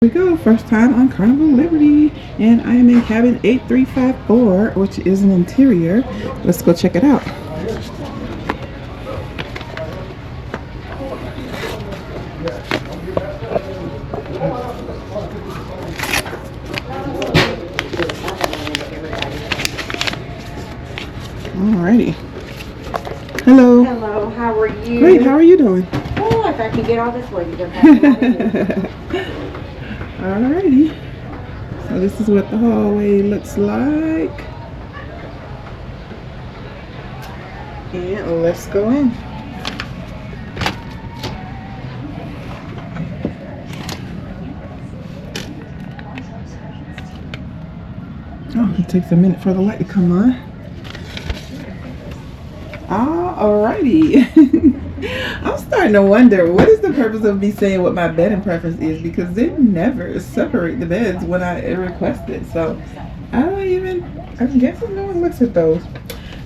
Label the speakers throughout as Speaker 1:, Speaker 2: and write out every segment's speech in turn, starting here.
Speaker 1: We go, first time on Carnival Liberty, and I am in cabin 8354, which is an interior. Let's go check it out. Alrighty. Hello.
Speaker 2: Hello, how are you?
Speaker 1: Great, how are you doing?
Speaker 2: Oh, if I can get all this luggage.
Speaker 1: Alrighty. So this is what the hallway looks like. And let's go in. Oh, it takes a minute for the light to come on. Alrighty. I'm starting to wonder, what is the purpose of me saying what my bedding preference is, because they never separate the beds when I request it. So I'm guessing no one looks at those.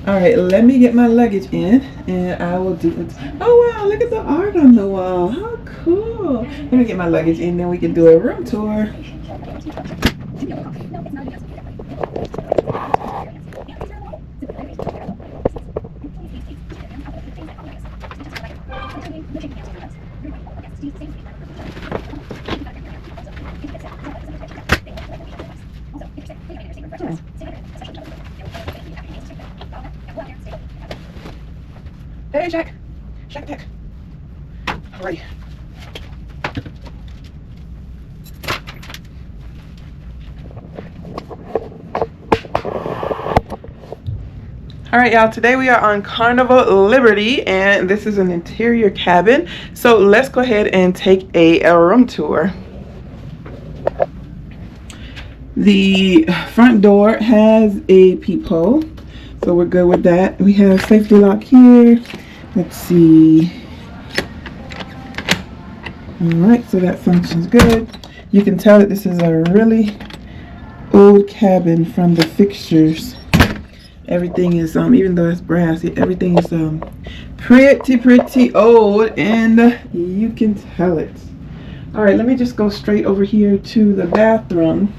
Speaker 1: Alright, let me get my luggage in and I will do it. Oh wow, look at the art on the wall. How cool. Let me get my luggage in, then we can do a room tour. Hey, Jack. Jack. Alrighty. Alright, y'all. Today we are on Carnival Liberty, and this is an interior cabin. So let's go ahead and take a room tour. The front door has a peephole, so we're good with that. We have safety lock here. Let's see. Alright, so that functions good. You can tell that this is a really old cabin from the fixtures. Everything is, even though it's brass, everything is pretty old, and you can tell it. Alright, let me just go straight over here to the bathroom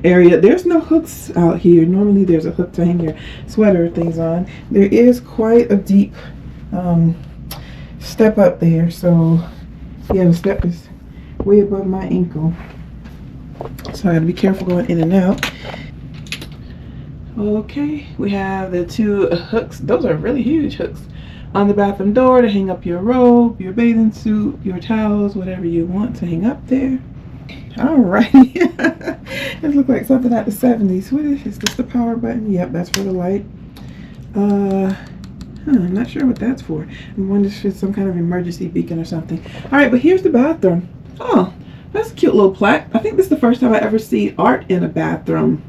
Speaker 1: area. There's no hooks out here. Normally there's a hook to hang your sweater or things on. There is quite a deep step up there, so yeah, the step is way above my ankle, so I gotta be careful going in and out. Okay, we have the two hooks. Those are really huge hooks on the bathroom door to hang up your robe, your bathing suit, your towels, whatever you want to hang up there. Alright. This looks like something out the 70s. What is this? Is this the power button? Yep, that's for the light. I'm not sure what that's for. I wonder if it's some kind of emergency beacon or something. Alright, but here's the bathroom. Oh, that's a cute little plaque. I think this is the first time I ever see art in a bathroom.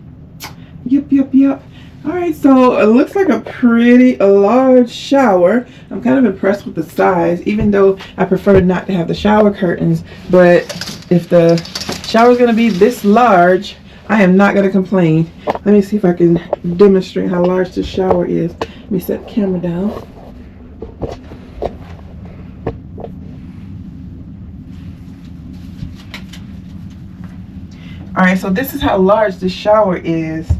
Speaker 1: Yep. Alright, so it looks like a pretty large shower. I'm kind of impressed with the size, even though I prefer not to have the shower curtains. But if the shower is going to be this large, I am not going to complain. Let me see if I can demonstrate how large this shower is. Let me set the camera down. Alright, so this is how large this shower is.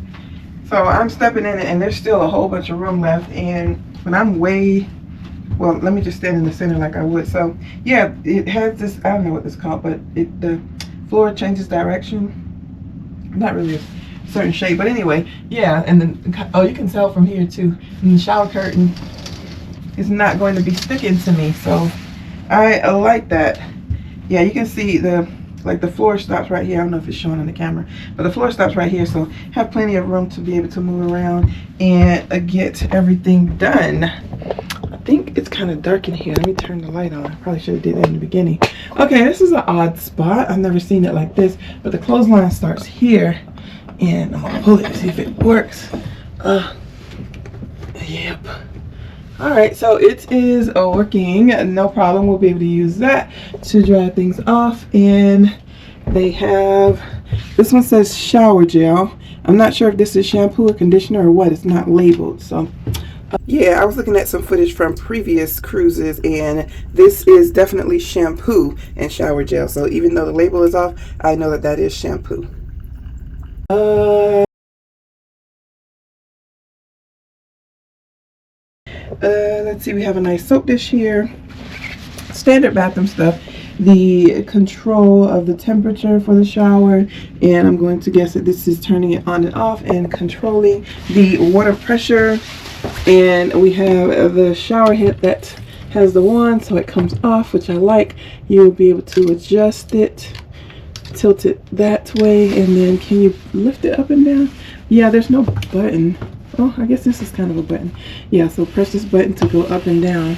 Speaker 1: So I'm stepping in it, and there's still a whole bunch of room left, but I'm way, well, let me just stand in the center like I would. So yeah, it has this, I don't know what this is called, but the floor changes direction. Not really a certain shape, but anyway, yeah. And then, oh, you can tell from here too, and the shower curtain is not going to be sticking to me, so I like that. Yeah, you can see the floor stops right here. I don't know if it's showing on the camera, but the floor stops right here, so have plenty of room to be able to move around and get everything done. I think it's kind of dark in here. Let me turn the light on. I probably should have did that in the beginning. Okay, this is an odd spot. I've never seen it like this, but the clothesline starts here, and I'm gonna pull it to see if it works. Yep. Alright, so it is working, no problem. We'll be able to use that to dry things off. And they have, this one says shower gel. I'm not sure if this is shampoo or conditioner or what. It's not labeled, so Yeah, I was looking at some footage from previous cruises, and this is definitely shampoo and shower gel. So even though the label is off, I know that that is shampoo. Let's see, we have a nice soap dish here. Standard bathroom stuff. The control of the temperature for the shower, and I'm going to guess that this is turning it on and off and controlling the water pressure. And we have the shower head that has the wand, so it comes off, which I like. You'll be able to adjust it, tilt it that way, and then can you lift it up and down? Yeah, there's no button. Oh, I guess this is kind of a button. Yeah, so press this button to go up and down.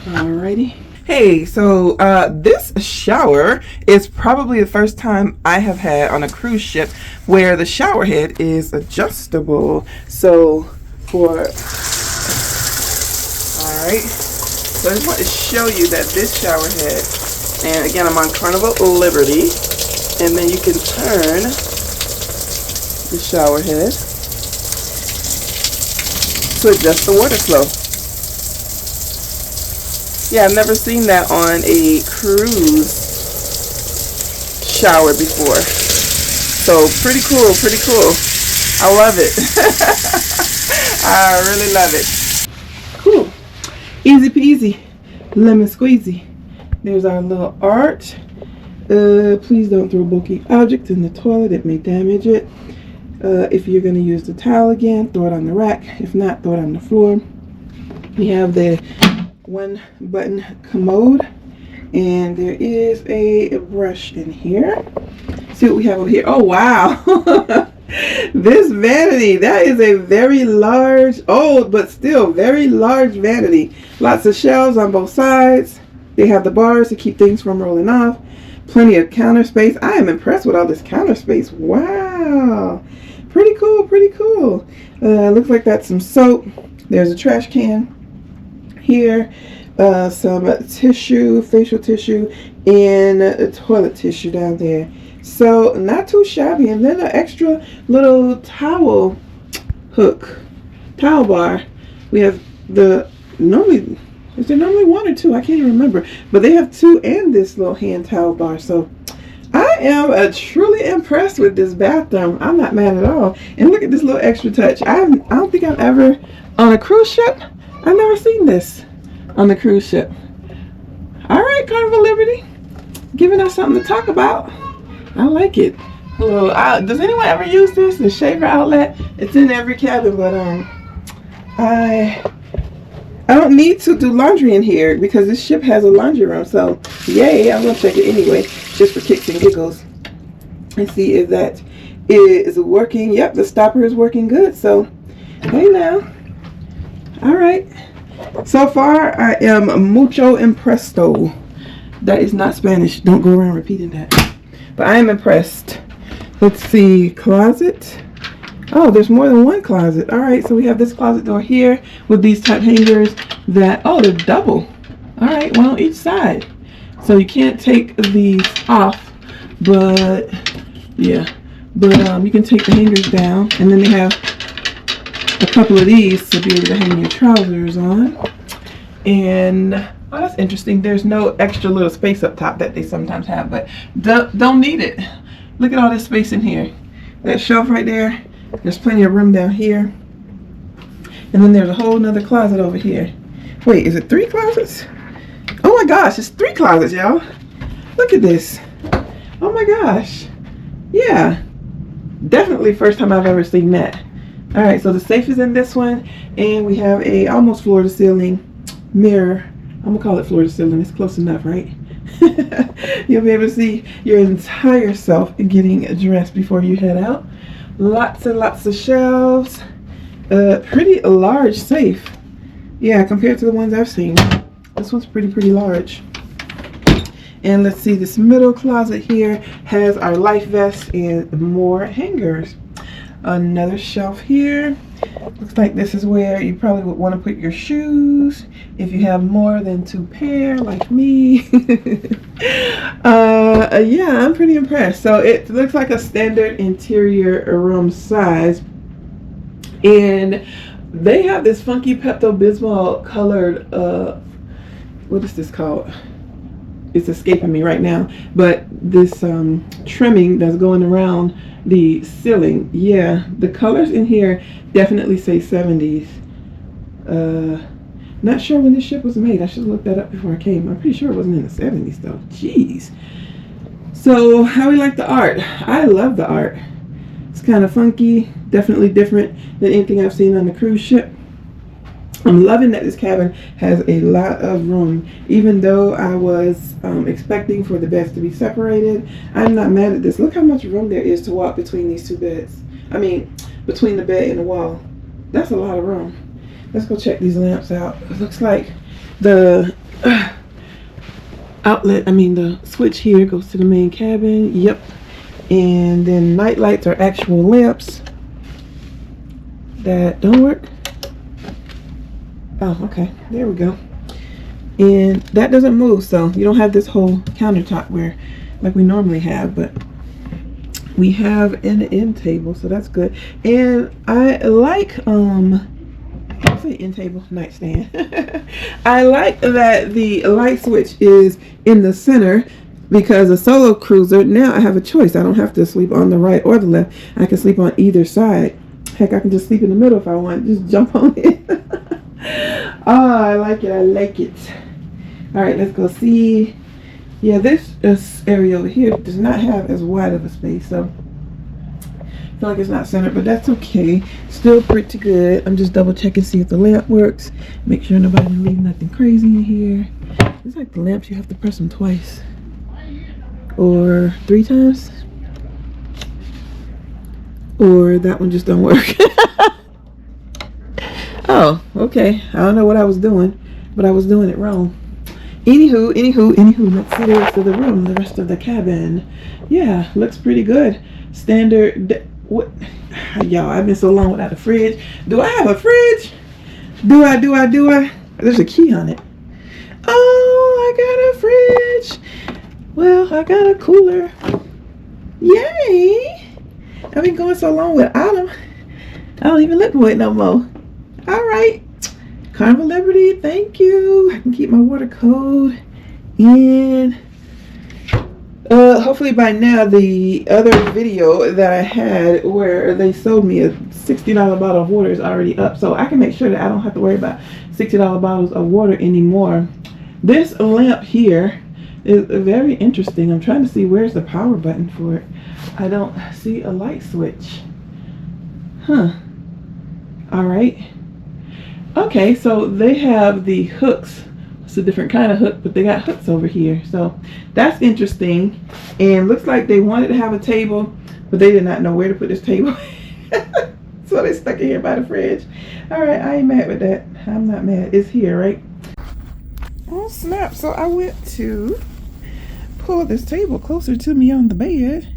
Speaker 1: Alrighty. Hey, so this shower is probably the first time I have had on a cruise ship where the shower head is adjustable. So alright, so I just want to show you that this shower head, and again I'm on Carnival Liberty, and then you can turn the shower head to adjust the water flow. Yeah, I've never seen that on a cruise shower before. So pretty cool, pretty cool. I love it. I really love it. Cool. Easy peasy, lemon squeezy. There's our little art. Please don't throw bulky objects in the toilet. It may damage it. If you're going to use the towel again, throw it on the rack. If not, throw it on the floor. We have the one button commode, and there is a brush in here. See what we have over here. Oh wow. This vanity, that is a very large, old but still very large vanity. Lots of shelves on both sides. They have the bars to keep things from rolling off. Plenty of counter space. I am impressed with all this counter space. Wow, pretty cool, pretty cool. Looks like that's some soap. There's a trash can here, some tissue, facial tissue, and toilet tissue down there. So not too shabby. And then an extra little towel hook, towel bar. We have the normally, is there normally one or two? I can't even remember, but they have two and this little hand towel bar. So I am truly impressed with this bathroom. I'm not mad at all. And look at this little extra touch. I don't think I've ever on a cruise ship. I've never seen this on the cruise ship. All right, Carnival Liberty, giving us something to talk about. I like it. Does anyone ever use this? The shaver outlet. It's in every cabin, but I don't need to do laundry in here because this ship has a laundry room. So yay, I'm gonna check it anyway, just for kicks and giggles, and see if that is working. Yep, the stopper is working good. So hey now. All right. So far, I am mucho impresto. That is not Spanish. Don't go around repeating that. But I am impressed. Let's see. Closet. Oh, there's more than one closet. All right. So we have this closet door here with these type hangers that, oh, they're double. All right. One on each side. So you can't take these off. But, yeah. But you can take the hangers down. And then they have a couple of these to be able to hang your trousers on. And oh, that's interesting. There's no extra little space up top that they sometimes have, but don't need it. Look at all this space in here. That shelf right there. There's plenty of room down here. And then there's a whole nother closet over here. Wait, is it 3 closets? Oh my gosh, it's 3 closets, y'all. Look at this. Oh my gosh. Yeah, definitely first time I've ever seen that. All right, so the safe is in this one, and we have a almost floor to ceiling mirror. I'm gonna call it floor to ceiling. It's close enough, right? You'll be able to see your entire self getting dressed before you head out. Lots and lots of shelves. Pretty large safe. Yeah, compared to the ones I've seen, this one's pretty large. And let's see, this middle closet here has our life vest and more hangers. Another shelf here. Looks like this is where you probably would want to put your shoes if you have more than 2 pair like me. Yeah, I'm pretty impressed. So it looks like a standard interior room size. And They have this funky Pepto-Bismol colored, what is this called? It's escaping me right now. But this trimming that's going around the ceiling. Yeah, the colors in here definitely say 70s. Not sure when this ship was made. I should have looked that up before I came. I'm pretty sure it wasn't in the 70s though. Jeez. So how we like the art? I love the art. It's kind of funky, definitely different than anything I've seen on the cruise ship. I'm loving that this cabin has a lot of room. Even though I was expecting for the beds to be separated, I'm not mad at this. Look how much room there is to walk between these two beds. I mean, between the bed and the wall. That's a lot of room. Let's go check these lamps out. It looks like the outlet, the switch here goes to the main cabin. Yep. And then night lights are actual lamps that don't work. Oh, okay. There we go. And that doesn't move, so you don't have this whole countertop where like we normally have, but we have an end table, so that's good. And I like end table nightstand. I like that the light switch is in the center, because a solo cruiser, now I have a choice. I don't have to sleep on the right or the left. I can sleep on either side. Heck, I can just sleep in the middle if I want. Just jump on it. Oh, I like it. I like it. All right, let's go see. Yeah, this area over here does not have as wide of a space, so I feel like it's not centered, but that's okay. Still pretty good. I'm just double checking, see if the lamp works. Make sure nobody leave nothing crazy in here. It's like the lamps, you have to press them twice or 3 times, or that one just don't work. Oh, okay. I don't know what I was doing, but I was doing it wrong. Anywho, let's see the rest of the room, the rest of the cabin. Yeah, looks pretty good. Standard. What? Y'all, I've been so long without a fridge. Do I have a fridge? Do I? There's a key on it. Oh, I got a fridge. Well, I got a cooler. Yay! I've been going so long without them. I don't even look for it no more. All right. Carnival Liberty, thank you. I can keep my water cold. And hopefully by now the other video that I had where they sold me a $60 bottle of water is already up, so I can make sure that I don't have to worry about $60 bottles of water anymore. This lamp here is very interesting. I'm trying to see where's the power button for it. I don't see a light switch. Huh. All right. Okay, so they have the hooks. It's a different kind of hook, but they got hooks over here. So that's interesting. And looks like they wanted to have a table, but they did not know where to put this table. So they stuck it here by the fridge. All right, I ain't mad with that. I'm not mad. It's here, right? Oh, snap. So I went to pull this table closer to me on the bed,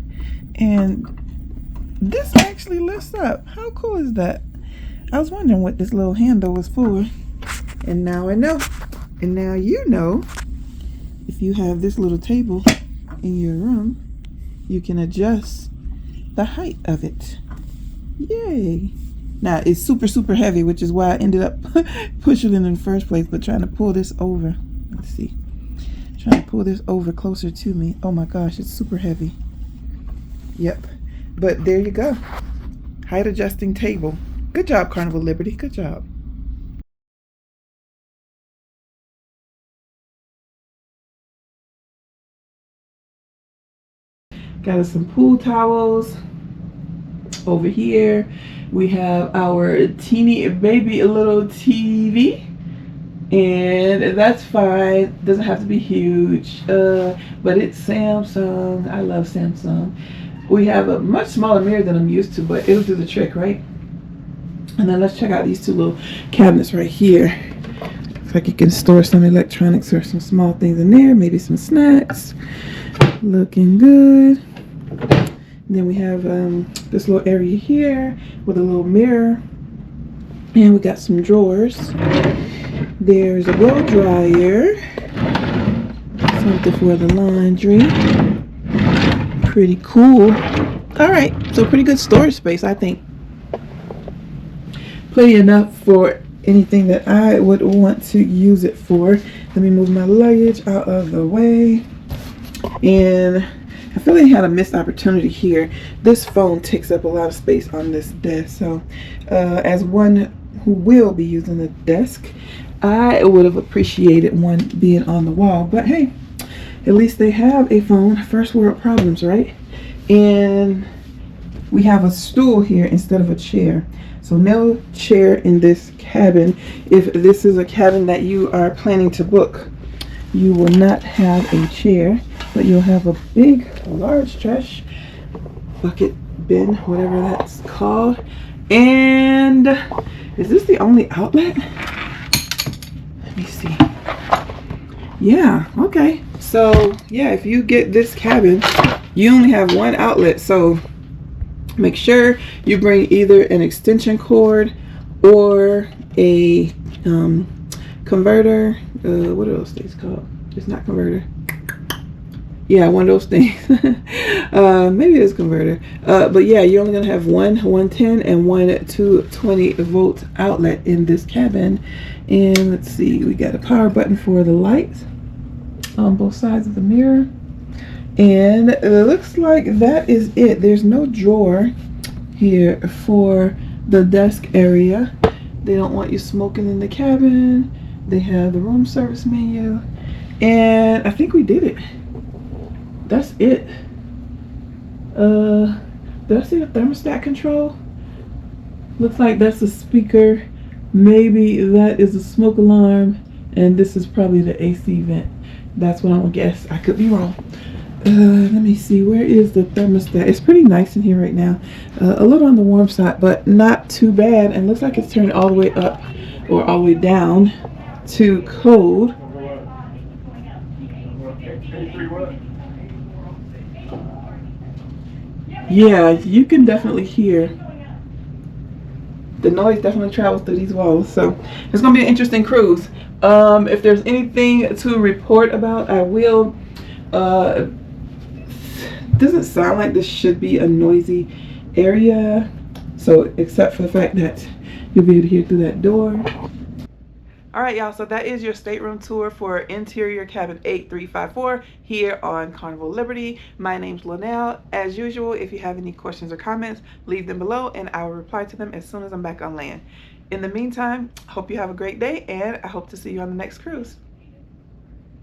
Speaker 1: and this actually lifts up. How cool is that? I was wondering what this little handle was for, and now I know. And now you know, if you have this little table in your room, you can adjust the height of it. Yay! Now it's super heavy, which is why I ended up pushing it in the first place, but trying to pull this over. Let's see. Trying to pull this over closer to me. Oh my gosh, it's super heavy. Yep. But there you go. Height adjusting table. Good job, Carnival Liberty. Good job. Got us some pool towels. Over here, we have our teeny baby little TV. And that's fine. Doesn't have to be huge. But it's Samsung. I love Samsung. We have a much smaller mirror than I'm used to, but it'll do the trick, right? And then let's check out these two little cabinets right here. Looks like you can store some electronics or some small things in there, maybe some snacks. Looking good. And then we have this little area here with a little mirror. And we got some drawers. There's a blow dryer. Something for the laundry. Pretty cool. All right, so pretty good storage space, I think. plenty enough for anything that I would want to use it for. Let me move my luggage out of the way. And I feel like I had a missed opportunity here. This phone takes up a lot of space on this desk. So as one who will be using the desk, I would have appreciated one being on the wall. But hey, at least they have a phone. First world problems, right? And we have a stool here instead of a chair. So no chair in this cabin. If this is a cabin that you are planning to book, you will not have a chair, but you'll have a big, large trash bucket bin, whatever that's called. And is this the only outlet? Let me see. Yeah, okay. So yeah, if you get this cabin, you only have one outlet. So make sure you bring either an extension cord or a converter. What are those things called? It's not converter. Yeah, one of those things. Maybe it's converter. But yeah, you're only gonna have one 110 and one 220 volt outlet in this cabin. And let's see, we got a power button for the lights on both sides of the mirror. And it looks like that is it. There's no drawer here for the desk area. They don't want you smoking in the cabin. They have the room service menu. And I think we did it. That's it. Did I see the thermostat control? Looks like that's a speaker. Maybe that is a smoke alarm. And this is probably the AC vent. That's what I'm gonna guess. I could be wrong. Let me see, where is the thermostat? It's pretty nice in here right now. A little on the warm side, but not too bad. And looks like it's turned all the way up or all the way down to cold. Yeah, you can definitely hear the noise. Definitely travels through these walls. So it's gonna be an interesting cruise. If there's anything to report about, I will. Doesn't sound like this should be a noisy area, so except for the fact that you'll be able to hear through that door. All right, y'all, so that is your stateroom tour for interior cabin 8354 here on Carnival Liberty. My name's Linnell. As usual, if you have any questions or comments, leave them below and I will reply to them as soon as I'm back on land. In the meantime, hope you have a great day and I hope to see you on the next cruise.